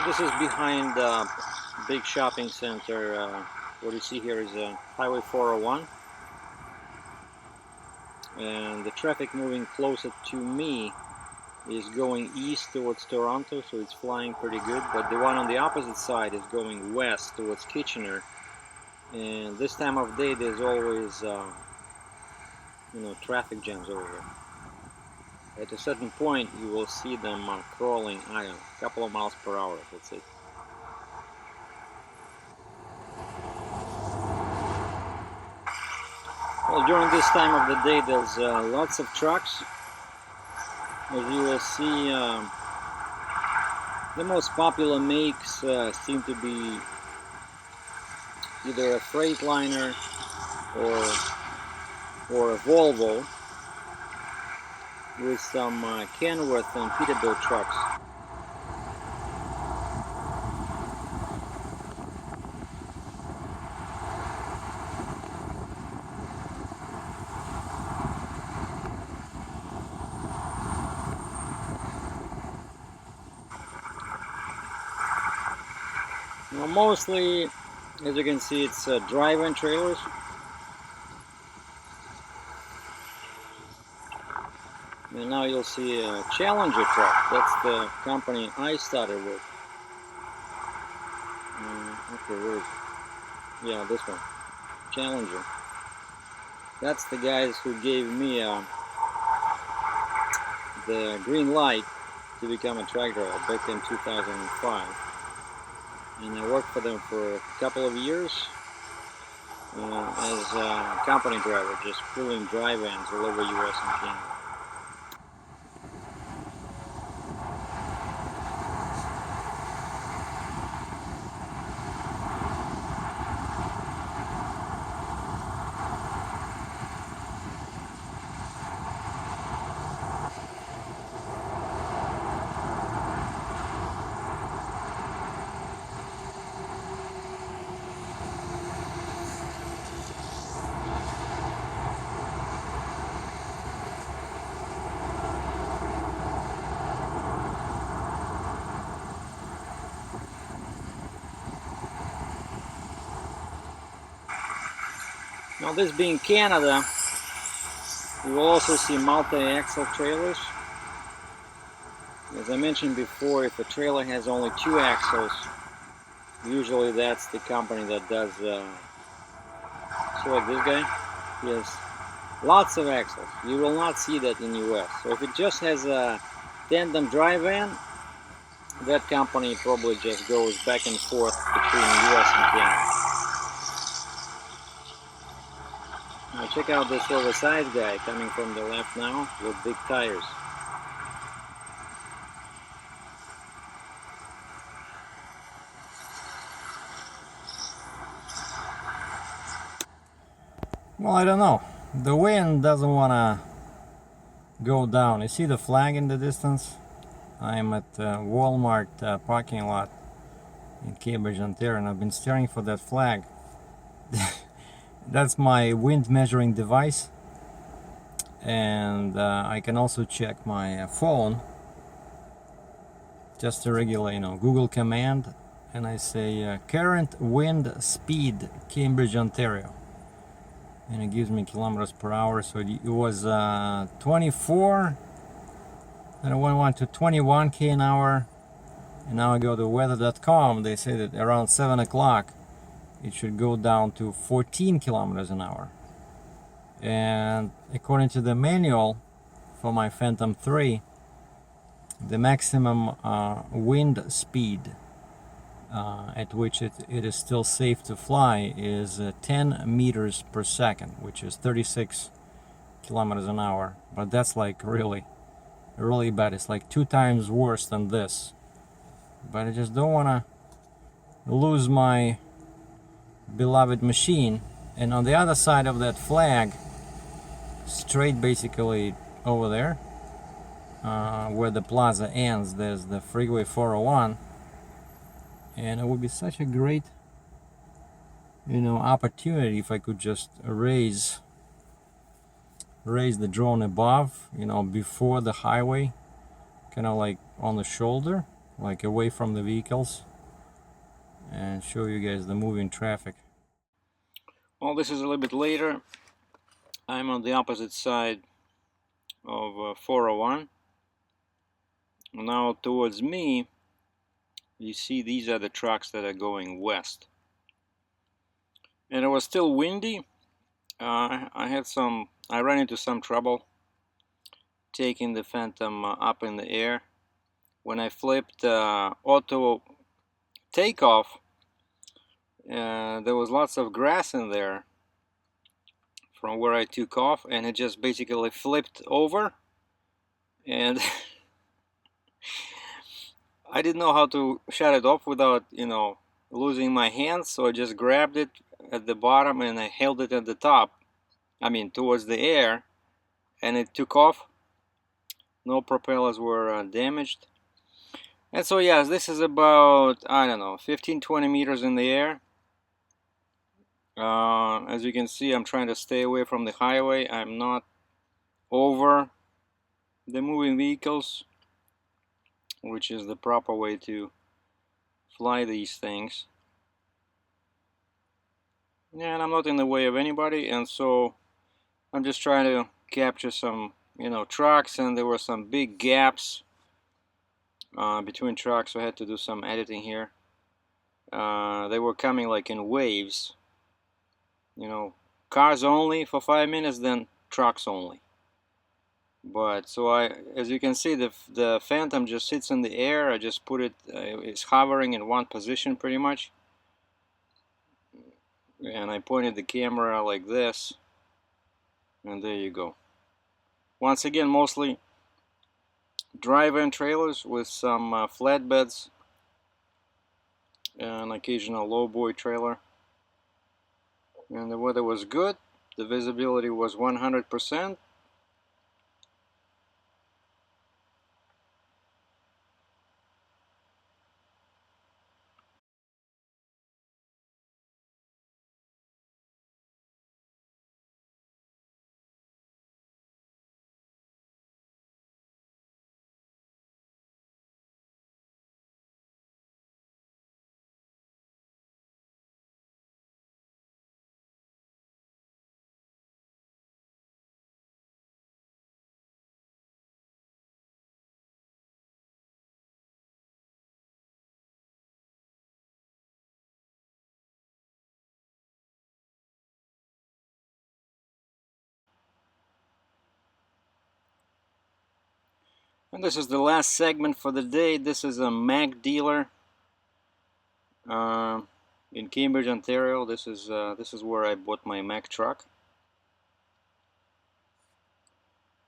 This is behind the big shopping center. What you see here is Highway 401, and the traffic moving closer to me is going east towards Toronto, so it's flying pretty good, but the one on the opposite side is going west towards Kitchener, and this time of day there's always traffic jams over here. At a certain point you will see them crawling, I don't know, a couple of miles per hour, that's it. Well, during this time of the day there's lots of trucks. As you will see, the most popular makes seem to be either a Freightliner or a Volvo, with some Kenworth and Peterbilt trucks. Now, mostly, as you can see, it's drive-in trailers. And now you'll see a Challenger truck. That's the company I started with. Okay, where is it? Yeah, this one. Challenger. That's the guys who gave me the green light to become a truck driver back in 2005. And I worked for them for a couple of years as a company driver, just pulling drive-ins all over US and Canada. Now, this being Canada, you will also see multi-axle trailers. As I mentioned before, if a trailer has only 2 axles, usually that's the company that does, so like this guy, he has lots of axles. You will not see that in US. So if it just has a tandem drive-in, that company probably just goes back and forth between US and Canada. Now check out this oversized guy coming from the left now with big tires. Well, I don't know. The wind doesn't want to go down. You see the flag in the distance? I'm at Walmart parking lot in Cambridge, Ontario, and I've been staring for that flag. That's my wind measuring device, and I can also check my phone, just a regular, Google command, and I say current wind speed, Cambridge, Ontario, and it gives me kilometers per hour. So it was 24, then I went to 21 k an hour, and now I go to weather.com. They say that around 7 o'clock it should go down to 14 kilometers an hour. And according to the manual for my Phantom 3, the maximum wind speed at which it is still safe to fly is 10 meters per second, which is 36 kilometers an hour. But that's like really bad. It's like 2 times worse than this. But I just don't want to lose my beloved machine. And on the other side of that flag, straight basically over there, where the plaza ends, there's the freeway 401, and it would be such a great opportunity if I could just raise the drone above, before the highway, kind of like on the shoulder, like away from the vehicles, and show you guys the moving traffic. Well, this is a little bit later. I'm on the opposite side of 401. Now towards me, you see these are the trucks that are going west. And it was still windy. I ran into some trouble taking the Phantom up in the air. When I flipped auto takeoff, there was lots of grass in there from where I took off, and it just basically flipped over, and I didn't know how to shut it off without, losing my hands, so I just grabbed it at the bottom and I held it at the top, towards the air, and it took off. No propellers were damaged. And so yes, this is about, I don't know, 15-20 meters in the air. As you can see, I'm trying to stay away from the highway. I'm not over the moving vehicles, which is the proper way to fly these things. Yeah, and I'm not in the way of anybody, and so I'm just trying to capture some, trucks, and there were some big gaps between trucks, so I had to do some editing here. They were coming like in waves, cars only for 5 minutes, then trucks only. But so as you can see, the Phantom just sits in the air. I just put it, it's hovering in one position pretty much, and I pointed the camera like this, and there you go. Once again, mostly drive-in trailers with some flatbeds, an occasional lowboy trailer, and the weather was good. The visibility was 100%. And this is the last segment for the day. This is a Mac dealer in Cambridge, Ontario. This is where I bought my Mac truck,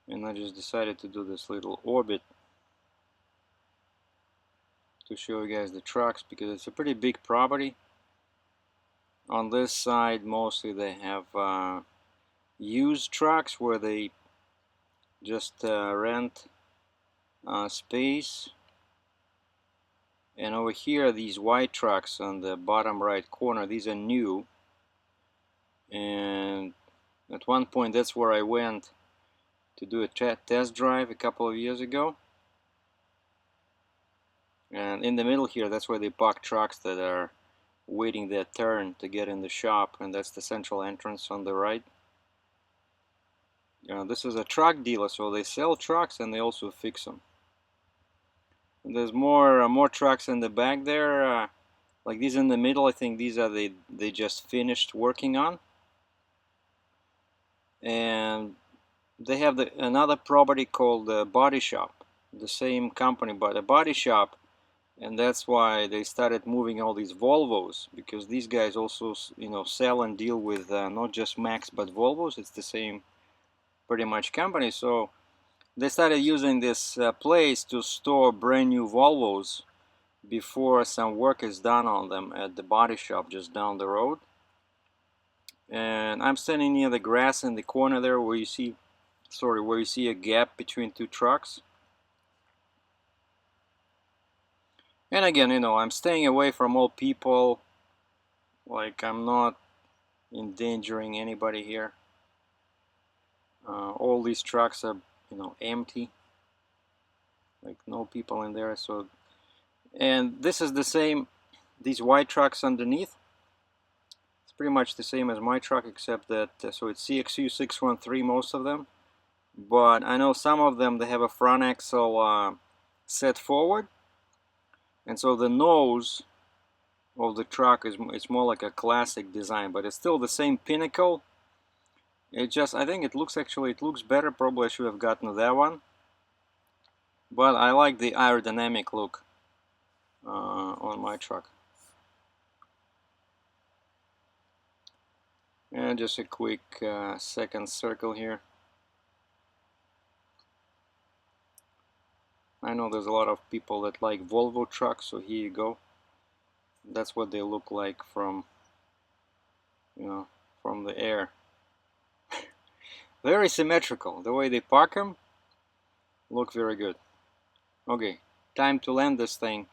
and I just decided to do this little orbit to show you guys the trucks, because it's a pretty big property. On this side, mostly they have used trucks where they just rent space. And over here, these white trucks on the bottom right corner, these are new. And at one point, that's where I went to do a test drive a couple of years ago. And in the middle here, that's where they park trucks that are waiting their turn to get in the shop, and that's the central entrance on the right. This is a truck dealer, so they sell trucks and they also fix them. And there's more trucks in the back there, like these in the middle. I think these are they just finished working on, and they have another property called the Body Shop, the same company, but a body shop. And that's why they started moving all these Volvos, because these guys also, sell and deal with not just Macs but Volvos. It's the same pretty much company. So they started using this place to store brand new Volvos before some work is done on them at the body shop just down the road. And I'm standing near the grass in the corner there where you see, where you see a gap between two trucks. And again, I'm staying away from all people. Like, I'm not endangering anybody here. All these trucks are, empty. Like, no people in there. So And this is the same, these white trucks underneath. It's pretty much the same as my truck, except that, so it's CXU613, most of them. But I know some of them, they have a front axle set forward. And so the nose of the truck is, it's more like a classic design, but it's still the same pinnacle. It just, I think it looks, actually it looks better. Probably I should have gotten that one, but I like the aerodynamic look on my truck. And just a quick second circle here. I know there's a lot of people that like Volvo trucks, so here you go. That's what they look like from, you know, from the air. Very symmetrical. The way they park them look very good. Okay, time to land this thing.